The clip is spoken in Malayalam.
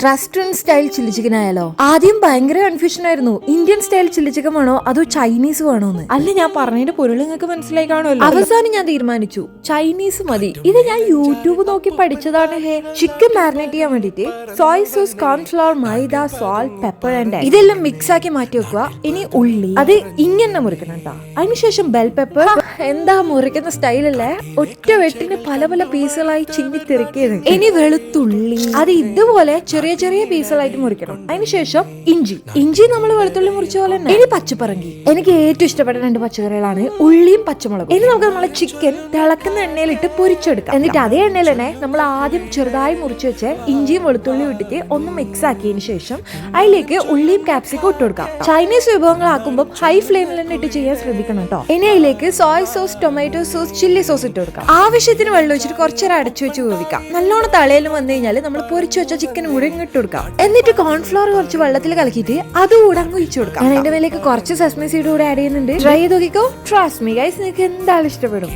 റെസ്റ്റോറന്റ് സ്റ്റൈൽ ചില്ലി ചിക്കൻ ആയാലോ? ആദ്യം ഭയങ്കര കൺഫ്യൂഷൻ ആയിരുന്നു, ഇന്ത്യൻ സ്റ്റൈൽ ചില്ലി ചിക്കൻ വേണോ അതോ ചൈനീസ് വേണോ എന്ന്. അല്ല, ഞാൻ പറഞ്ഞതിന്റെ പൊരുൾ നിങ്ങൾക്ക് മനസ്സിലായി കാണുമല്ലോ. അവസാനം ഞാൻ തീരുമാനിച്ചു ചൈനീസ് മതി. ഇത് ഞാൻ യൂട്യൂബ് നോക്കി പഠിച്ചതാണ്. ചിക്കൻ മാരിനേറ്റ് ചെയ്യാൻ വേണ്ടിട്ട് Soy sauce, cornflour, maida, salt, pepper and ഇതെല്ലാം മിക്സ് ആക്കി മാറ്റി വെക്കുക. ഇനി ഉള്ളി അത് ഇങ്ങനെ മുറിക്കണം കേട്ടോ. അതിനുശേഷം ബെൽ പെപ്പർ. എന്താ മുറിക്കുന്ന സ്റ്റൈലല്ലേ, ഒറ്റ വെട്ടിന് പല പല പീസുകളായി ചിന്നി തെറിക്കരുത്. ഇനി വെളുത്തുള്ളി അത് ഇതുപോലെ ചെറിയ ചെറിയ പീസുകളായിട്ട് മുറിക്കണം. അതിനുശേഷം ഇഞ്ചി നമ്മൾ വെളുത്തുള്ളി മുറിച്ച പോലെ തന്നെ. ഇനി പച്ചപ്പറങ്കി. എനിക്ക് ഏറ്റവും ഇഷ്ടപ്പെട്ട 2 പച്ചക്കറികളാണ് ഉള്ളിയും പച്ചമുളകും. ഇനി നമുക്ക് നമ്മളെ ചിക്കൻ തിളക്കുന്ന എണ്ണയിലിട്ട് പൊരിച്ചെടുക്കാം. എന്നിട്ട് അതേ എണ്ണയിൽ തന്നെ നമ്മൾ ആദ്യം ചെറുതായി മുറിച്ച് വെച്ച് ഇഞ്ചിയും വെളുത്തുള്ളിയും ഇട്ടിട്ട് ഒന്ന് മിക്സ് ആക്കിയതിന് ശേഷം അതിലേക്ക് ഉള്ളിയും ക്യാപ്സിക്കും ഇട്ട് കൊടുക്കാം. ചൈനീസ് വിഭവങ്ങളാക്കുമ്പോൾ ഹൈ ഫ്ലെയിമിൽ തന്നെ ഇട്ട് ചെയ്യാൻ ശ്രദ്ധിക്കണം കേട്ടോ. ഇനി അതിലേക്ക് Soy sauce, tomato sauce, chilli sauce ഇട്ട് കൊടുക്കാം. ആവശ്യത്തിന് വെള്ളം ഒഴിച്ചിട്ട് കുറച്ചേരം അടച്ചു വെച്ച് വേവിക്കാം. നല്ലോണം തളയിലും വന്നു കഴിഞ്ഞാൽ നമ്മൾ പൊരിച്ചു വെച്ച ചിക്കനും കൂടി ഇട്ട് കൊടുക്കാം. എന്നിട്ട് കോൺഫ്ലവർ കുറച്ച് വെള്ളത്തിൽ കലക്കിയിട്ട് അതുകൂടെ അങ്ങ് ഒഴിച്ചു കൊടുക്കാം. ഞാൻ അതിന്റെ മേലേക്ക് കുറച്ച് സെസ്മി സീഡ് കൂടെ ആഡ് ചെയ്യുന്നുണ്ട്. ട്രൈ ചെയ്ത് നോക്കിക്കോ. ട്രസ്റ്റ് മീ ഗൈസ്, നിങ്ങൾക്ക് എന്തായാലും ഇഷ്ടപ്പെടും.